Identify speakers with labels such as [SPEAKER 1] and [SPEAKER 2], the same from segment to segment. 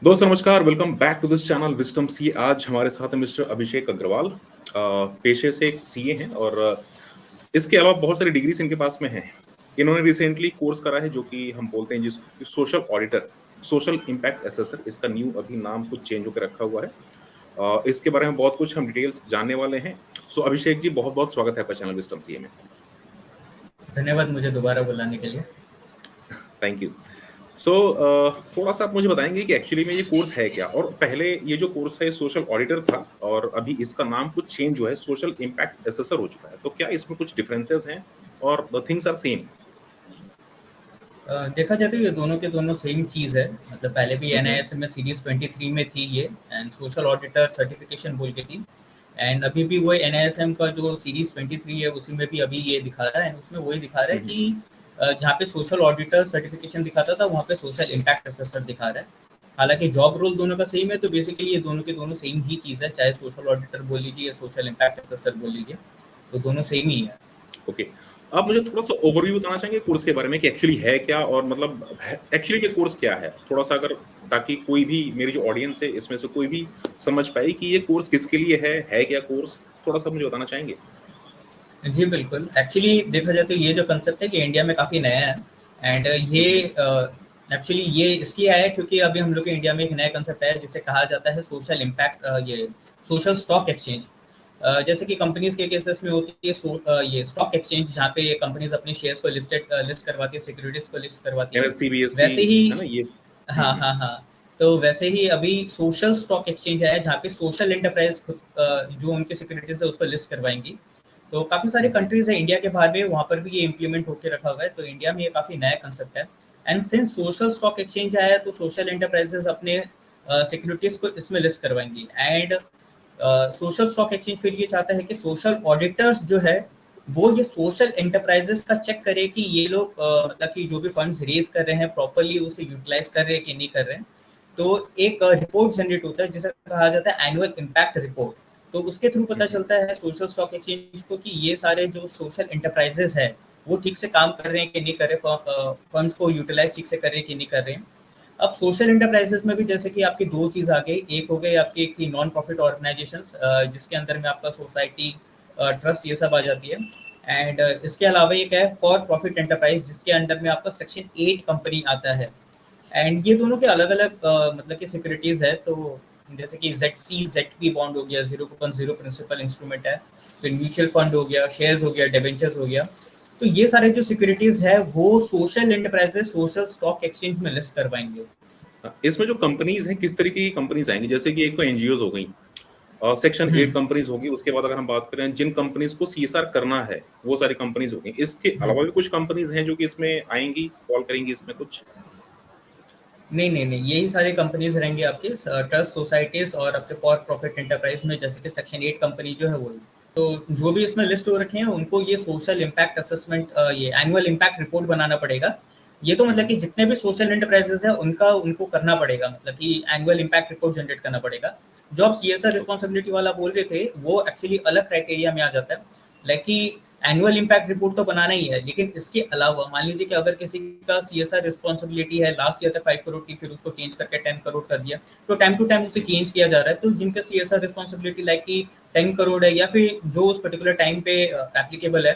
[SPEAKER 1] दोस्तों नमस्कार, welcome back to this channel wisdom sea. आज हमारे साथ है मिस्टर अभिषेक अग्रवाल। पेशे से एक सीए हैं और इसके अलावा बहुत सारी डिग्रीज इनके पास में हैं। इन्होंने रिसेंटली कोर्स करा है जो कि हम बोलते हैं जिसको social auditor, social impact assessor. इसका न्यू अभी नाम कुछ चेंज होकर रखा हुआ है। इसके बारे में बहुत कुछ हम डिटेल्स जानने वाले हैं। सो अभिषेक जी, बहुत बहुत स्वागत है आपका चैनल विजडम सी में।
[SPEAKER 2] धन्यवाद मुझे दोबारा बुलाने के लिए।
[SPEAKER 1] Thank you. सो थोड़ा-सा आप मुझे बताएँगे कि एक्चुअली में ये कोर्स है क्या? और पहले ये जो कोर्स है सोशल ऑडिटर था और अभी इसका नाम कुछ चेंज हुआ है, सोशल इम्पैक्ट असेसर हो चुका है। तो क्या इसमें कुछ डिफरेंसेस हैं और द थिंग्स आर सेम?
[SPEAKER 2] देखा जाए तो ये दोनों के दोनों सेम चीज़ है। मतलब पहले भी
[SPEAKER 1] हुँ, हुँ।
[SPEAKER 2] एनआईएसएम में सीरीज़ 23 में थी ये, एंड सोशल ऑडिटर सर्टिफिकेशन बोल के थी। एंड अभी भी वही एनआईएसएम का जो सीरीज़ 23 है उसी में भी अभी ये दिखा रहा है, एंड उसमें वही दिखा रहा है
[SPEAKER 1] हुँ, हुँ।
[SPEAKER 2] कि जहाँ पे सोशल ऑडिटर सर्टिफिकेशन दिखाता था वहाँ पे सोशल इम्पैक्ट असेसर दिखा रहा है। हालांकि जॉब रोल दोनों का सेम है, तो बेसिकली ये दोनों के दोनों सेम ही चीज़ है, चाहे सोशल ऑडिटर बोल लीजिए या सोशल इम्पैक्ट असेसर बोल लीजिए, तो दोनों सेम ही है।
[SPEAKER 1] ओके। आप मुझे थोड़ा-सा ओवरव्यू बताना चाहेंगे कोर्स के बारे में कि एक्चुअली है क्या और मतलब है एक्चुअली ये कोर्स क्या है? थोड़ा-सा अगर ताकि कोई भी मेरी जो ऑडियंस है इसमें से कोई भी समझ पाए कि ये कोर्स किसके लिए है क्या कोर्स? थोड़ा-सा मुझे बताना चाहेंगे?
[SPEAKER 2] जी, बिल्कुल। एक्चुअली देखा जाए तो ये जो कंसेप्ट है ये इंडिया में काफ़ी नया है, एंड
[SPEAKER 1] हुँ,
[SPEAKER 2] ये
[SPEAKER 1] हुँ।
[SPEAKER 2] एक्चुअली ये इसलिए आया है क्योंकि अभी हम लोग के इंडिया में एक नया कंसेप्ट है जिसे कहा जाता है सोशल इम्पैक्ट, ये सोशल स्टॉक एक्सचेंज। जैसे कि कंपनीज़ के केसेस में होती है ये स्टॉक एक्सचेंज, जहाँ पे कंपनीज़ अपने शेयर्स को लिस्ट करवाती है, सिक्योरिटीज़ को लिस्ट करवाती हैं।
[SPEAKER 1] एनएससी, बीएससी
[SPEAKER 2] वैसे ही
[SPEAKER 1] है ना ये? हुँ,
[SPEAKER 2] हाँ,
[SPEAKER 1] हुँ।
[SPEAKER 2] हाँ, हाँ। तो वैसे ही अभी सोशल स्टॉक एक्सचेंज है जहाँ पे सोशल एंटरप्राइज़ जो उनकी सिक्योरिटीज़ है उसको लिस्ट करवाएँगी। तो काफ़ी सारे
[SPEAKER 1] हुँ, हुँ।
[SPEAKER 2] कंट्रीज़ हैं इंडिया के बाहर में, वहाँ पर भी ये इम्प्लीमेंट होके रखा हुआ है, तो इंडिया में ये काफ़ी नया कंसेप्ट है। And since social stock exchange आया है, तो सोशल एंटरप्राइजेज़ अपने सिक्योरिटीज़ को इसमें लिस्ट करवाएँगी। एंड सोशल स्टॉक एक्सचेंज फिर ये चाहता है कि सोशल ऑडिटर्स जो है, वो ये सोशल एंटरप्राइजेज़ का चेक करे कि ये लोग मतलब कि जो भी फंड्स रेज़ कर रहे हैं, प्रॉपर्ली उसे यूटिलाइज़ कर रहे हैं कि नहीं कर रहे हैं। तो एक रिपोर्ट जनरेट होता है जिसे कहा जाता है एनुअल इम्पैक्ट रिपोर्ट। तो उसके थ्रू
[SPEAKER 1] हुँ,
[SPEAKER 2] पता
[SPEAKER 1] हुँ।
[SPEAKER 2] चलता है सोशल स्टॉक एक्सचेंज को कि ये सारे जो सोशल एंटरप्राइजेस है वो ठीक से काम कर रहे हैं कि नहीं कर रहे, फंड्स को यूटिलाइज ठीक से कर रहे हैं कि नहीं कर रहे हैं। अब सोशल एंटरप्राइजेस में भी जैसे कि आपकी दो चीज़ आ गई, एक हो गई आपकी की नॉन प्रॉफिट ऑर्गेनाइजेशंस, जिसके अंदर में आपका सोसाइटी, ट्रस्ट, ये सब आ जाती है। एंड इसके अलावा एक है फॉर प्रॉफिट एंटरप्राइज, जिसके अंडर में आपका सेक्शन 8 कंपनी आता है। एंड ये दोनों के अलग अलग मतलब कि सिक्योरिटीज़ है। तो जैसे कि ZC ZP बॉन्ड हो गया, 0.0 प्रिंसिपल इंस्ट्रूमेंट है, फिर म्यूचुअल फंड हो गया, शेयर्स हो गया, डिबेंचर्स हो गया। तो ये सारे जो सिक्योरिटीज़ है वो social enterprises social stock exchange में लिस्ट करवाएंगे।
[SPEAKER 1] इसमें जो कंपनीज़ हैं, किस तरीके की कंपनीज़ आएँगी? जैसे कि एक तो एनजीओज़ हो गई, सेक्शन 8
[SPEAKER 2] हम्म,
[SPEAKER 1] कंपनीज़ होगी, उसके बाद अगर हम बात करें जिन कंपनीज़ को सीएसआर करना है, वो सारी कंपनीज़ हो गई। इसके
[SPEAKER 2] हम्म।
[SPEAKER 1] अलावा भी कुछ कंपनीज़ हैं जो कि इसमें आएँगी, फॉल करेंगी इसमें कुछ?
[SPEAKER 2] नहीं, नहीं, नहीं, यही सारी कंपनीज़ रहेंगी आपकी ट्रस्ट सोसाइटीज़ और आपके फॉर प्रॉफिट एंटरप्राइज़ में, जैसे कि सेक्शन 8 कंपनी जो है वही। तो जो भी इसमें लिस्ट हो रखे हैं उनको ये सोशल इम्पैक्ट असेसमेंट, ये एनुअल इम्पैक्ट रिपोर्ट बनाना पड़ेगा। ये तो
[SPEAKER 1] हुँ,
[SPEAKER 2] मतलब
[SPEAKER 1] हुँ।
[SPEAKER 2] कि जितने भी सोशल एंटरप्राइजेज़ हैं उनका उनको करना पड़ेगा, मतलब कि एनुअल इम्पैक्ट रिपोर्ट जनरेट करना पड़ेगा। जो आप सीएसआर
[SPEAKER 1] ओके।
[SPEAKER 2] रिस्पॉन्सिबिलिटी वाला बोल रहे थे वो एक्चुअली अलग क्राइटेरिया में आ जाता है। लाइक कि एनुअल इम्पैक्ट रिपोर्ट तो बनाना ही है, लेकिन इसके अलावा मान लीजिए कि अगर किसी का सीएसआर रिस्पॉन्सिबिलिटी है लास्ट ईयर तक 5 करोड़ की, फिर उसको चेंज करके 10 करोड़ कर दिया, तो टाइम टू टाइम उसे चेंज किया जा रहा है। तो जिनका सीएसआर रिस्पॉन्सिबिलिटी लाइक कि 10 करोड़ है या फिर जो उस पर्टिकुलर टाइम पे एप्लीकेबल है,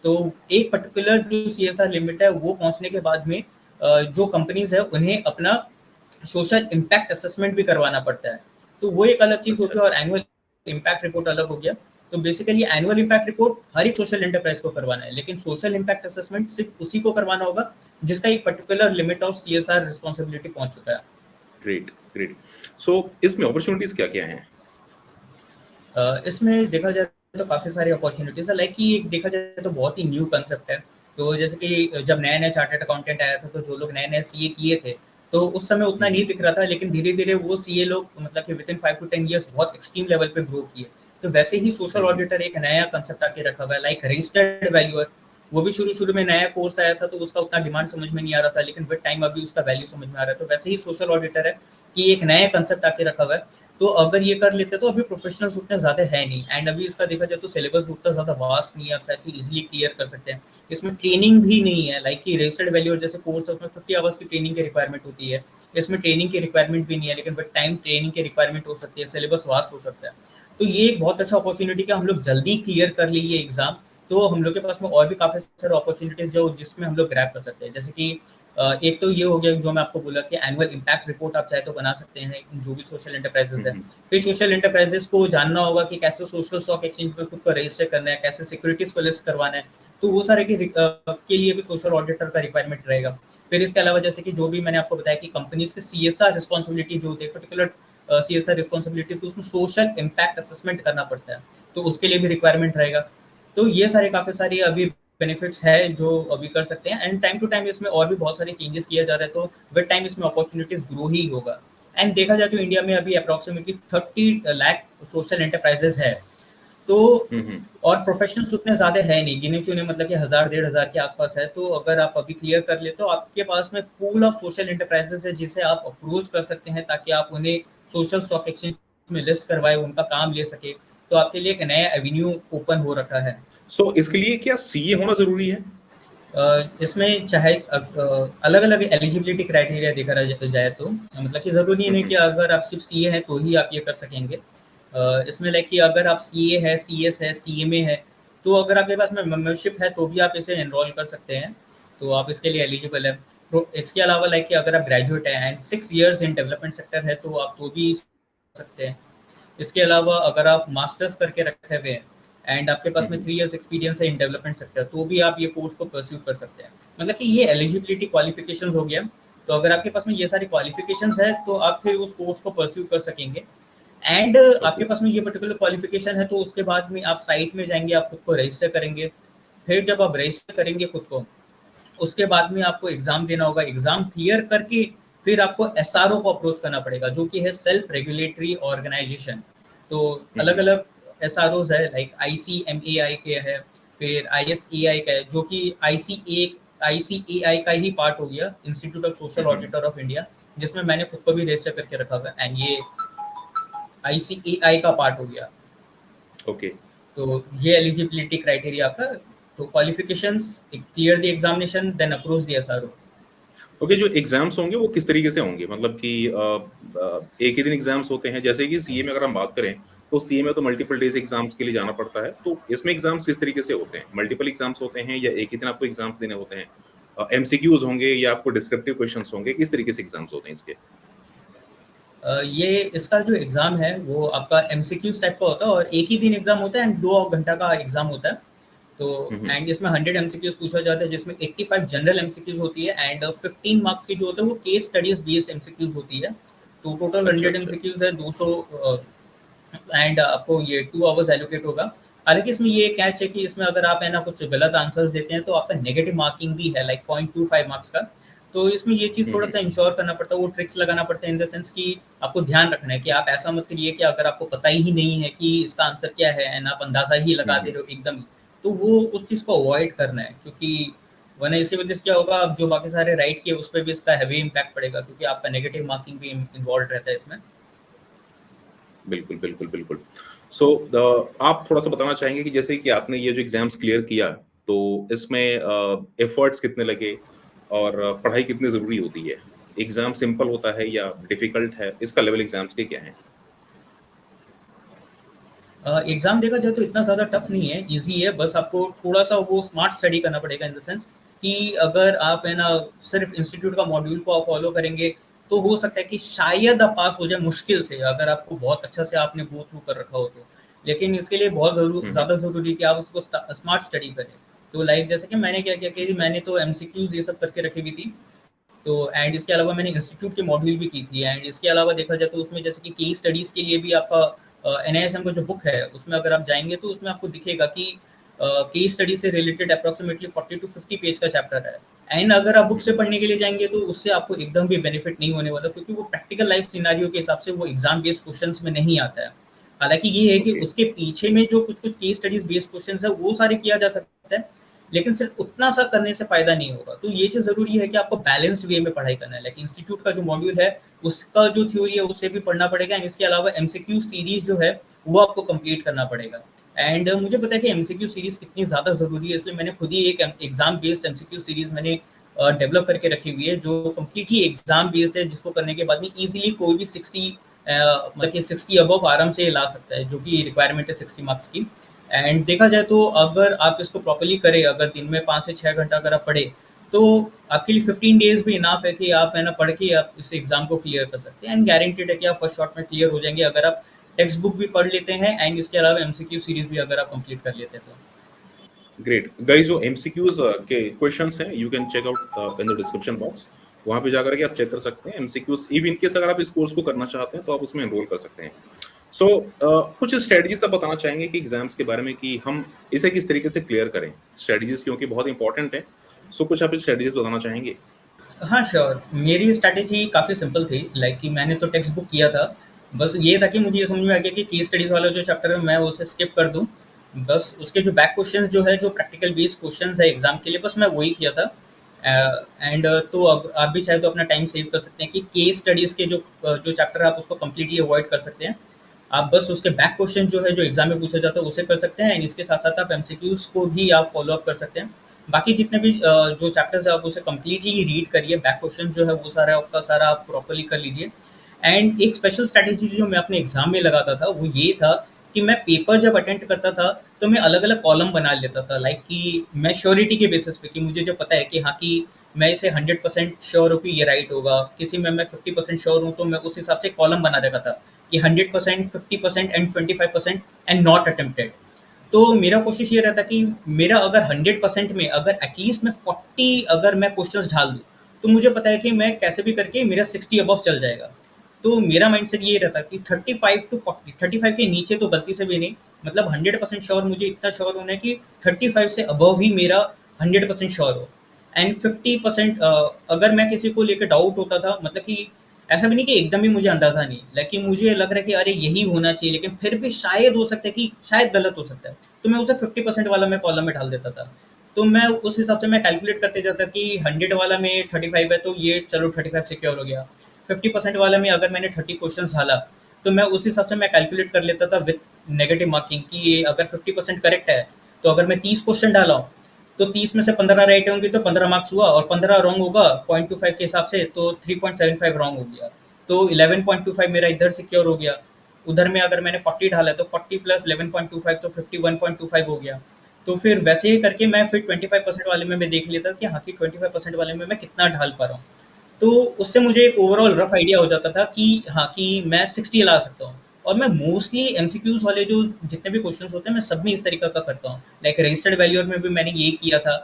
[SPEAKER 2] तो एक पर्टिकुलर जो सीएसआर लिमिट है वो पहुंचने के बाद में जो कंपनीज है उन्हें अपना सोशल इम्पैक्ट असेसमेंट भी करवाना पड़ता है। तो वो एक अलग चीज
[SPEAKER 1] अच्छा,
[SPEAKER 2] होती है और एनुअल इम्पैक्ट रिपोर्ट अलग हो गया। तो बेसिकली एनुअल इम्पैक्ट रिपोर्ट हर एक सोशल एंटरप्राइज को करवाना है, लेकिन सोशल इम्पैक्ट असेसमेंट सिर्फ उसी को करवाना होगा जिसका एक particular limit of CSR responsibility पहुंच चुका है।
[SPEAKER 1] Great, great. सो इसमें अपॉर्च्युनिटीज़ क्या-क्या हैं?
[SPEAKER 2] इसमें देखा जाए तो काफ़ी सारी अपॉर्चुनिटीज़ है, लाइक कि देखा जाए तो बहुत ही न्यू कंसेप्ट है। तो जैसे कि जब नया-नया चार्टर्ड अकाउंटेंट आया था, तो जो लोग नए-नए सीए किए थे, तो उस समय
[SPEAKER 1] हुँ,
[SPEAKER 2] उतना नहीं
[SPEAKER 1] हुँ।
[SPEAKER 2] दिख रहा था, लेकिन धीरे-धीरे वो सीए लोग मतलब कि विदिन 5 टू 10 इयर्स बहुत एक्सट्रीम लेवल पे ग्रो किए। तो वैसे ही
[SPEAKER 1] हुँ,
[SPEAKER 2] सोशल
[SPEAKER 1] हुँ।
[SPEAKER 2] ऑडिटर एक नया कंसेप्ट आके रखा हुआ है, लाइक रजिस्टर्ड वैल्यूअर। वो भी शुरू-शुरू में नया कोर्स आया था तो उसका उतना डिमांड समझ में नहीं आ रहा था, लेकिन विद टाइम अभी उसका वैल्यू समझ में आ रहा है। तो वैसे ही सोशल ऑडिटर है कि एक नया कांसेप्ट आके रखा हुआ है, तो अगर ये कर लेते तो अभी प्रोफेशनल्स उतने ज़्यादा है नहीं, एंड अभी इसका देखा जाए तो सिलेबस भी उतना ज़्यादा वास्ट नहीं है, आप शायद ईज़िली क्लियर कर सकते हैं। इसमें ट्रेनिंग भी नहीं है, लाइक कि रजिस्टर्ड वैल्यूअर जैसे कोर्स है उसमें 50 आवर्स की ट्रेनिंग की रिक्वायरमेंट होती है। इसमें ट्रेनिंग की रिक्वायरमेंट भी नहीं है, लेकिन विद टाइम ट्रेनिंग की रिक्वायरमेंट हो सकती है, सिलेबस वास्ट हो सकता है। तो ये एक बहुत अच्छा अपॉर्च्युनिटी कि हम लोग जल्दी क्लियर कर लिए ये एग्ज़ाम, तो हम लोग के पास में और भी काफ़ी सारे अपॉर्च्युनिटीज़ जो जिसमें हम लोग ग्रैब कर सकते हैं। जैसे कि एक तो ये हो गया जो मैं आपको बोला कि एनुअल इम्पैक्ट रिपोर्ट आप चाहे तो बना सकते हैं, जो भी सोशल
[SPEAKER 1] हुँ,
[SPEAKER 2] एंटरप्राइजेज़ है।
[SPEAKER 1] हुँ।
[SPEAKER 2] फिर सोशल एंटरप्राइजेज़ को जानना होगा कि कैसे सोशल स्टॉक एक्सचेंज में खुद को रजिस्टर करना है, कैसे सिक्योरिटीज़ को लिस्ट करवाना है, तो वो सारे के लिए भी सोशल ऑडिटर का रिक्वायरमेंट रहेगा। फिर इसके अलावा जैसे कि जो भी मैंने आपको बताया कि कंपनीज़ की सीएसआर रिस्पॉन्सिबिलिटी जो होती है, पर्टिकुलर सीएसआर रिस्पॉन्सिबिलिटी, तो उसमें सोशल इम्पैक्ट असेसमेंट करना पड़ता है, तो उसके लिए भी रिक्वायरमेंट रहेगा। तो ये सारे काफ़ी सारी अभी बेनिफिट्स है जो अभी कर सकते हैं, एंड टाइम टू टाइम इसमें और भी बहुत सारे चेंजेस किया जा रहा है, तो विद टाइम इसमें अपॉर्चुनिटीज ग्रो ही होगा। एंड देखा जाए तो इंडिया में अभी अप्रोक्सीमेटली 30 लाख सोशल एंटरप्राइजेज है, तो
[SPEAKER 1] हुँ, हुँ।
[SPEAKER 2] और प्रोफेशनल्स उतने ज़्यादा है नहीं, गिने चुने मतलब कि 1000 डेढ़ हज़ार के आसपास है। तो अगर आप अभी क्लियर कर ले तो आपके पास में पूल ऑफ सोशल एंटरप्राइजेज है जिसे आप अप्रोच कर सकते हैं, ताकि आप उन्हें सोशल स्टॉक एक्सचेंज में लिस्ट करवाए, उनका काम ले सके। तो आपके लिए एक नया एवेन्यू ओपन हो रखा है।
[SPEAKER 1] सो इसके लिए क्या सीए होना ज़रूरी है?
[SPEAKER 2] इसमें चाहे अलग-अलग एलिजिबिलिटी क्राइटेरिया देखा जाए तो मतलब कि ज़रूरी
[SPEAKER 1] हुँ,
[SPEAKER 2] नहीं कि
[SPEAKER 1] हुँ।
[SPEAKER 2] अगर आप सिर्फ सीए हैं तो ही आप ये कर सकेंगे। इसमें लाइक कि अगर आप सीए है, सीएस है, सीएमए है, तो अगर आपके पास में मेंबरशिप है तो भी आप इसे एनरोल कर सकते हैं, तो आप इसके लिए एलिजिबल है। तो इसके अलावा लाइक कि अगर आप ग्रेजुएट हैं and 6 years in development sector है तो आप तो भी सकते हैं। इसके अलावा अगर आप मास्टर्स करके रखे हुए हैं एंड आपके पास
[SPEAKER 1] हुँ,
[SPEAKER 2] में
[SPEAKER 1] हुँ।
[SPEAKER 2] 3 इयर्स एक्सपीरियंस है इन डेवलपमेंट सेक्टर, तो भी आप ये कोर्स को परस्यू कर सकते हैं। मतलब कि ये एलिजिबिलिटी क्वालिफिकेशंस हो गया। तो अगर आपके पास में ये सारी क्वालिफिकेशंस है तो आप फिर उस कोर्स को परस्यू कर सकेंगे, एंड
[SPEAKER 1] ओके।
[SPEAKER 2] आपके पास में ये पर्टिकुलर क्वालिफिकेशन है तो उसके बाद में आप साइट में जाएँगे, आप खुद को रजिस्टर करेंगे। फिर जब आप रजिस्टर करेंगे खुद को, उसके बाद में आपको एग्ज़ाम देना होगा। एग्ज़ाम क्लियर करके फिर आपको एसआरओ को अप्रोच करना पड़ेगा, जो कि है सेल्फ रेगुलेटरी ऑर्गेनाइजेशन। तो
[SPEAKER 1] हुँ, हुँ।
[SPEAKER 2] अलग-अलग एसआरओज़ है, लाइक आईसीएमएआई के है, फिर आईएसएआई का है, जो कि आईसीएआई का ही पार्ट हो गया, institute of social
[SPEAKER 1] hmm, hmm.
[SPEAKER 2] Auditor of India, जिसमें मैंने खुद को भी रजिस्टर करके रखा हुआ है, एंड ये आईसीएआई का पार्ट हो गया।
[SPEAKER 1] ओके।
[SPEAKER 2] तो ये एलिजिबिलिटी क्राइटेरिया आपका। तो qualifications, clear the examination, then approach the SRO.
[SPEAKER 1] Okay, जो एग्ज़ाम्स होंगे वो किस तरीके से होंगे? मतलब कि एक ही दिन एग्ज़ाम्स होते हैं, जैसे कि सीए में अगर हम बात करें, तो सीए में तो मल्टीपल डेज़ एग्ज़ाम्स के लिए जाना पड़ता है, तो इसमें एग्ज़ाम्स किस तरीके से होते हैं? मल्टीपल एग्ज़ाम्स होते हैं या एक ही दिन आपको एग्ज़ाम्स देने होते हैं? एमसीक्यूज़ होंगे या आपको डिस्क्रिप्टिव क्वेश्चन्स होंगे, किस तरीके से एग्ज़ाम्स होते हैं इसके?
[SPEAKER 2] ये इसका जो एग्ज़ाम है वो आपका एमसीक्यूज़ टाइप का होता है, और एक ही दिन एग्ज़ाम होता है एंड 2 घंटा का एग्ज़ाम होता है। तो
[SPEAKER 1] हुँ, हुँ।
[SPEAKER 2] एंड इसमें 100 एमसीक्यूज़ पूछा जाता है, जिसमें 85 जनरल एमसीक्यूज़ होती है एंड 15 मार्क्स की जो होता है वो केस स्टडीज़ बेस्ड एमसीक्यूज़ होती है। तो टोटल
[SPEAKER 1] अच्छा,
[SPEAKER 2] 100
[SPEAKER 1] अच्छा।
[SPEAKER 2] एमसीक्यूज़ है, 200 एंड आपको ये 2 आवर्स एलोकेट होगा। हालाँकि इसमें ये कैच है कि इसमें अगर आप है ना कुछ गलत आंसर्स देते हैं तो आपका नेगेटिव मार्किंग भी है, लाइक 0.25 मार्क्स का। तो इसमें ये चीज़
[SPEAKER 1] हुँ, हुँ।
[SPEAKER 2] थोड़ा-सा इंश्योर करना पड़ता है, वो ट्रिक्स लगाना पड़ता है इन द सेंस कि आपको ध्यान रखना है कि आप ऐसा मत करिए कि अगर आपको पता ही नहीं है कि इसका आंसर क्या है एंड आप अंदाज़ा ही
[SPEAKER 1] हुँ,
[SPEAKER 2] लगा दे
[SPEAKER 1] हुँ।
[SPEAKER 2] रहे हो एकदम ही, तो वो उस चीज़ को अवॉइड करना है, क्योंकि वरना इसकी वजह से क्या होगा, आप जो बाकी सारे राइट किए उस पे भी इसका हेवी इम्पैक्ट पड़ेगा, क्योंकि आपका नेगेटिव मार्किंग भी इन्वॉल्व रहता है इसमें।
[SPEAKER 1] बिल्कुल, बिल्कुल, बिल्कुल। सो आप थोड़ा-सा बताना चाहेंगे कि जैसे कि आपने ये जो एग्ज़ाम्स क्लियर किया, तो इसमें एफर्ट्स कितने लगे और पढ़ाई कितनी ज़रूरी होती है? एग्ज़ाम सिंपल होता है या डिफ़िकल्ट है? इसका लेवल एग्ज़ाम्स के क्या है?
[SPEAKER 2] एग्ज़ाम देखा जाए तो इतना ज़्यादा टफ नहीं है, ईज़ी है, बस आपको थोड़ा-सा वो स्मार्ट स्टडी करना पड़ेगा इन द सेंस कि अगर आप है ना सिर्फ़ इंस्टीट्यूट का मॉड्यूल को आप फ़ॉलो करेंगे, तो हो सकता है कि शायद आप पास हो जाए मुश्किल से, अगर आपको बहुत अच्छा से आपने गो थ्रू कर रखा हो तो। लेकिन इसके लिए बहुत
[SPEAKER 1] हुँ, हुँ।
[SPEAKER 2] ज़्यादा ज़रूरी है कि आप उसको स्मार्ट स्टडी करें। तो लाइक जैसे कि मैंने क्या किया कि मैंने तो एमसीक्यूज़ ये सब करके रखी हुई थी। तो एंड इसके अलावा मैंने इंस्टीट्यूट के मॉड्यूल भी की थी, एंड इसके अलावा देखा जाए तो उसमें जैसे कि केस स्टडीज़ के लिए भी आपका एनआईएसएम का जो बुक है, उसमें अगर आप जाएँगे तो उसमें आपको दिखेगा कि केस स्टडी से रिलेटेड अप्रॉक्सिमेटली 40 टू 50 पेज का चैप्टर है। एंड अगर आप बुक
[SPEAKER 1] हुँ,
[SPEAKER 2] से
[SPEAKER 1] हुँ।
[SPEAKER 2] पढ़ने के लिए जाएँगे तो उससे आपको एकदम भी बेनिफिट नहीं होने वाला, क्योंकि वो प्रैक्टिकल लाइफ सिनेरियो के हिसाब से वो एग्ज़ाम बेस्ड क्वेश्चंस में नहीं आता है। हालाँकि ये है कि
[SPEAKER 1] ओके।
[SPEAKER 2] उसके पीछे में जो कुछ-कुछ केस स्टडीज़ बेस्ड क्वेश्चंस है वो सारे किया जा सकता है। लेकिन सिर्फ उतना सा करने से फ़ायदा नहीं होगा। तो ये चीज़ ज़रूरी है कि आपको बैलेंस्ड वे में पढ़ाई करना है। लाइक इंस्टीट्यूट का जो मॉड्यूल है, उसका जो थ्योरी है, उसे भी पढ़ना पड़ेगा एंड इसके अलावा एमसीक्यू सीरीज़ जो है, वो आपको कंप्लीट करना पड़ेगा। एंड मुझे पता है कि एमसीक्यू सीरीज़ कितनी ज़्यादा ज़रूरी है, इसलिए मैंने खुद ही एक एग्ज़ाम बेस्ड एमसीक्यू सीरीज़ मैंने डेवलप करके रखी हुई है, जो कंप्लीट ही एग्ज़ाम बेस्ड है, जिसको करने के बाद में ईज़िली कोई भी 60 मतलब कि 60 अबव आराम से ला सकता है, जो कि रिक्वायरमेंट है 60 मार्क्स की। एंड देखा जाए तो अगर आप इसको प्रॉपर्ली करें, अगर दिन में 5 से 6 घंटा अगर आप पढ़े, तो आपके लिए 15 डेज़ भी इनफ है कि आप है ना पढ़ के आप इस एग्ज़ाम को क्लियर कर सकते हैं एंड गारंटीड है कि आप फर्स्ट शॉट में क्लियर हो जाएँगे, अगर आप टेक्स्ट बुक भी पढ़ लेते हैं एंड इसके अलावा एमसीक्यू सीरीज़ भी अगर आप कंप्लीट कर लेते हैं तो।
[SPEAKER 1] ग्रेट गाइस, जो एमसीक्यूज के क्वेश्चंस हैं you can check out in the description box. वहां पे जाकर के आप चेक कर सकते हैं एमसीक्यूज। इफ इन केस अगर आप इस कोर्स को करना चाहते हैं तो आप उसमें एनरोल कर सकते हैं। सो कुछ स्ट्रेटजीज आप बताना चाहेंगे कि एग्जाम्स के बारे में, कि हम इसे किस तरीके से क्लियर करें, स्ट्रेटजीज क्योंकि बहुत इंपॉर्टेंट है। सो कुछ आप स्ट्रेटजीज बताना चाहेंगे?
[SPEAKER 2] हाँ, श्योर। मेरी स्ट्रैटेजी काफ़ी सिंपल थी, लाइक कि मैंने तो टेक्स्ट बुक किया था। बस ये था कि मुझे ये समझ में आ गया कि केस स्टडीज़ वाला जो चैप्टर है, मैं उसे स्किप कर दूँ। बस उसके जो बैक क्वेश्चंस जो है, जो प्रैक्टिकल बेस्ड क्वेश्चंस है एग्ज़ाम के लिए, बस मैं वही किया था। एंड तो अब आप भी चाहे तो अपना टाइम सेव कर सकते हैं कि केस स्टडीज़ के जो चैप्टर है, आप उसको कंप्लीटली अवॉइड कर सकते हैं। आप बस उसके बैक क्वेश्चन जो है, जो एग्ज़ाम में पूछा जाता है, उसे कर सकते हैं एंड इसके साथ-साथ आप एमसीक्यूज़ को भी आप फ़ॉलो अप कर सकते हैं। बाकी जितने भी जो चैप्टर्स है, आप उसे कंप्लीटली रीड करिए, बैक क्वेश्चन जो है वो सारा आपका सारा आप प्रॉपर्ली कर लीजिए। एंड एक स्पेशल स्ट्रैटेजी जो मैं अपने एग्ज़ाम में लगाता था, वो ये था कि मैं पेपर जब अटेम्प्ट करता था, तो मैं अलग-अलग कॉलम बना लेता था। लाइक कि मैं श्योरिटी के बेसिस पे, कि मुझे जो पता है कि हाँ, कि मैं इसे 100% श्योर हूँ कि ये राइट होगा। किसी में मैं 50% श्योर हूँ, तो मैं उस हिसाब से कॉलम बना रखा था कि 100%, 50% एंड 25% एंड नॉट अटेम्प्टेड। तो मेरा कोशिश ये रहता कि मेरा अगर 100% में अगर एटलीस्ट मैं 40 अगर मैं क्वेश्चंस डाल दूँ, तो मुझे पता है कि मैं कैसे भी करके मेरा 60 अबव चल जाएगा। तो मेरा माइंडसेट ये रहता कि 35 टू 40, 35 के नीचे तो गलती से भी नहीं, मतलब 100% श्योर मुझे इतना श्योर होना है कि 35 से अबव ही मेरा 100% श्योर हो। एंड 50% अगर मैं किसी को लेकर डाउट होता था, मतलब कि ऐसा भी नहीं कि एकदम ही मुझे अंदाज़ा नहीं, लेकिन मुझे लग रहा है कि अरे यही होना चाहिए, लेकिन फिर भी शायद हो सकता है कि शायद गलत हो सकता है, तो मैं उसे 50% वाला मैं कॉलम में डाल देता था। तो मैं उस हिसाब से मैं कैलकुलेट करते जाता कि 100 वाला में 35 है, तो ये चलो 35 सिक्योर हो गया। 50% वाला में अगर मैंने 30 क्वेश्चंस डाला, तो मैं उस हिसाब से मैं कैलकुलेट कर लेता था विद नेगेटिव मार्किंग कि ये अगर 50% करेक्ट है, तो अगर मैं 30 क्वेश्चन डाला हूँ, तो 30 में से 15 राइट होंगे तो 15 मार्क्स हुआ, और 15 रॉन्ग होगा 0.25 के हिसाब से, तो 3.75 रॉन्ग हो गया। तो 11.25 मेरा इधर सिक्योर हो गया। उधर में अगर मैंने 40 डाला, तो 40 प्लस 11.25 तो 51.25 हो गया। तो फिर वैसे ही करके मैं फिर 25% वाले में मैं देख लेता कि हाँ, कि 25% वाले में मैं कितना ढाल पा रहा हूँ। तो उससे मुझे एक ओवरऑल रफ आइडिया हो जाता था कि हाँ, कि मैं 60 ला सकता हूँ। और मैं मोस्टली एमसीक्यूज वाले जो जितने भी क्वेश्चंस होते हैं, मैं सब में इस तरीका का करता हूँ। लाइक रजिस्टर्ड वैल्यूअर में भी मैंने ये किया था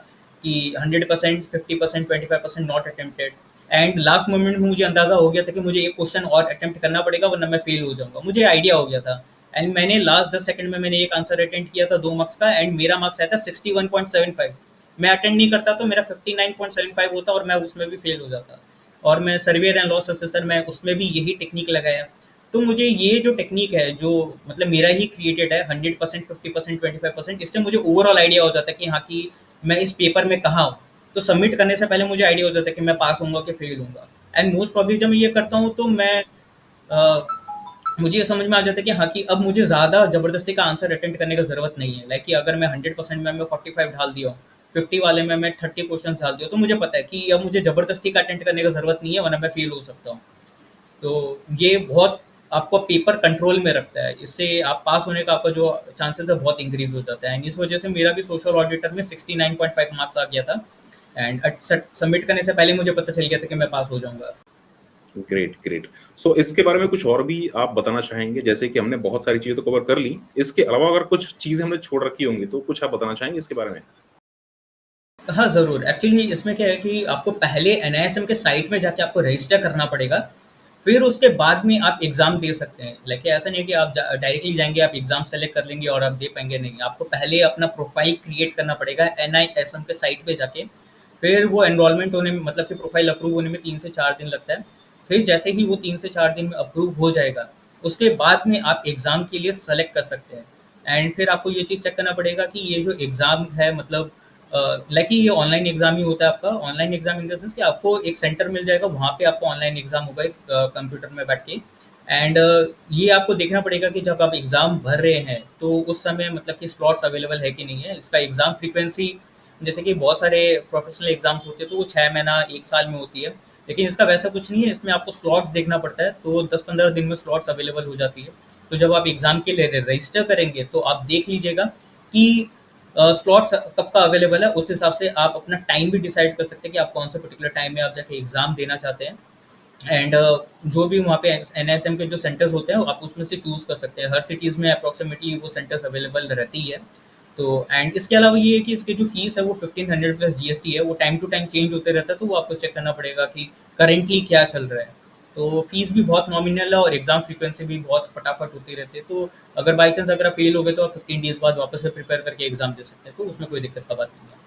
[SPEAKER 2] कि 100%, 50%, 25% not attempted. And last moment में मुझे अंदाजा हो गया था कि मुझे एक क्वेश्चन और अटेम्प्ट करना पड़ेगा, वरना मैं फेल हो जाऊंगा। मुझे आइडिया हो गया था। एंड मैंने लास्ट 10 सेकंड में मैंने एक आंसर अटेम्प्ट किया था 2 मार्क्स का, एंड मेरा मार्क्स आया था 61.75। मैं अटेंड नहीं करता तो मेरा 59.75 होता और मैं उसमें भी फेल हो जाता। और मैं सर्वेयर एंड लॉस असेसर में उसमें भी यही टेक्निक लगाया। तो मुझे ये जो टेक्निक है, जो मतलब मेरा ही क्रिएटेड है, 100%, 50%, 25%, इससे मुझे ओवरऑल आइडिया हो जाता है कि हाँ, कि मैं इस पेपर में कहाँ हूँ। तो सबमिट करने से पहले मुझे आइडिया हो जाता है कि मैं पास होऊंगा कि फेल होऊंगा। एंड मोस्ट प्रॉब्ली जब मैं ये करता हूँ, तो मैं अ, मुझे ये समझ में आ जाता है कि हाँ, कि अब मुझे ज़्यादा ज़बरदस्ती का आंसर अटेम्प्ट करने की ज़रूरत नहीं है। लाइक कि अगर मैं 100% में मैं 45 डाल दिया हूँ, 50 वाले में मैं 30 क्वेश्चन डाल दिया हूँ, तो मुझे पता है कि अब मुझे ज़बरदस्ती का अटेम्प्ट करने की ज़रूरत नहीं है, वरना मैं फेल हो सकता हूँ। तो ये बहुत आपको पेपर कंट्रोल में रखता है। इससे आप पास होने का आपका जो चांसेस है बहुत इंक्रीज़ हो जाता है। एंड इस वजह से मेरा भी सोशल ऑडिटर में 69.5 मार्क्स आ गया था। एंड सबमिट करने से पहले मुझे पता चल गया था कि मैं पास हो जाऊँगा।
[SPEAKER 1] Great, great. सो इसके बारे में कुछ और भी आप बताना चाहेंगे? जैसे कि हमने बहुत सारी चीज़ें तो कवर कर ली, इसके अलावा अगर कुछ चीज़ें हमने छोड़ रखी होंगी, तो कुछ आप बताना चाहेंगे इसके बारे में?
[SPEAKER 2] हाँ, ज़रूर। एक्चुअली इसमें क्या है कि आपको पहले एनआईएसएम के साइट में जाके आपको रजिस्टर करना पड़ेगा। फिर उसके बाद में आप एग्ज़ाम दे सकते हैं। लाइक ऐसा नहीं है कि आप डायरेक्टली जाएँगे, आप एग्ज़ाम सेलेक्ट कर लेंगे और आप दे पाएँगे, नहीं। आपको पहले अपना प्रोफ़ाइल क्रिएट करना पड़ेगा एनआईएसएम के साइट पे जाके। फिर वो एनरोलमेंट होने में, मतलब कि प्रोफ़ाइल अप्रूव होने में 3 से 4 दिन लगता है। फिर जैसे ही वो 3 से 4 दिन में अप्रूव हो जाएगा, उसके बाद में आप एग्ज़ाम के लिए सेलेक्ट कर सकते हैं। एंड फिर आपको ये चीज़ चेक करना पड़ेगा कि ये जो एग्ज़ाम है, मतलब लाइक ये ऑनलाइन एग्जाम ही होता है आपका। Online exam in the sense कि आपको एक सेंटर मिल जाएगा, वहाँ पे आपको ऑनलाइन एग्जाम होगा एक कंप्यूटर में बैठ के। एंड ये आपको देखना पड़ेगा कि जब आप एग्ज़ाम भर रहे हैं तो उस समय मतलब कि स्लॉट्स अवेलेबल है कि नहीं है। इसका एग्ज़ाम फ्रीक्वेंसी जैसे कि बहुत सारे प्रोफेशनल एग्ज़ाम्स होते हैं तो वो 6 महीना 1 साल में होती है, लेकिन इसका वैसा कुछ नहीं है। इसमें आपको स्लॉट्स देखना पड़ता है, तो 10-15 दिन में स्लॉट्स अवेलेबल हो जाती है। तो जब आप एग्ज़ाम के लिए रजिस्टर करेंगे तो आप देख लीजिएगा कि स्लॉट्स कब का अवेलेबल है। उस हिसाब से आप अपना टाइम भी डिसाइड कर सकते हैं कि आप कौन से पर्टिकुलर टाइम में आप जाके एग्ज़ाम देना चाहते हैं। एंड जो भी वहाँ पे एनआईएसएम के जो सेंटर्स होते हैं आप उसमें से चूज़ कर सकते हैं। हर सिटीज़ में अप्रॉक्सीमेटली वो सेंटर्स अवेलेबल रहती है। तो एंड इसके अलावा ये है कि इसकी जो फीस है वो 1500 प्लस जीएसटी है। वो टाइम टू टाइम चेंज होते रहता है, तो वो आपको चेक करना पड़ेगा कि करेंटली क्या चल रहा है। तो फीस भी बहुत नॉमिनल है और एग्जाम फ्रीक्वेंसी भी बहुत फटाफट होती रहती है। तो अगर बाई चांस अगर आप फेल हो गए तो आप 15 डेज बाद वापस से प्रिपेयर करके एग्जाम दे सकते हैं, तो उसमें कोई दिक्कत का बात नहीं है।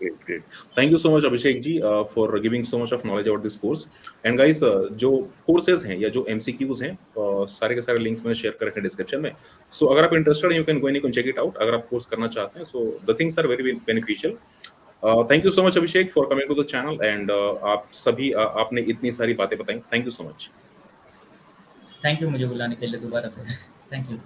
[SPEAKER 1] Great, great. Thank you so much Abhishek ji for giving so much of knowledge about this course. And guys, जो कोर्सेज हैं या जो एमसीक्यूज हैं, सारे के सारे लिंक्स मैंने शेयर कर रखे हैं डिस्क्रिप्शन में। सो अगर आप इंटरेस्टेड हैं, you can go and check it out. अगर आप कोर्स करना चाहते हैं, so the things are very beneficial. Thank you so much Abhishek for coming to the channel. And आप सभी आपने इतनी सारी बातें बताई, thank you so much.
[SPEAKER 2] Thank you मुझे बुलाने के लिए दोबारा से। Thank you.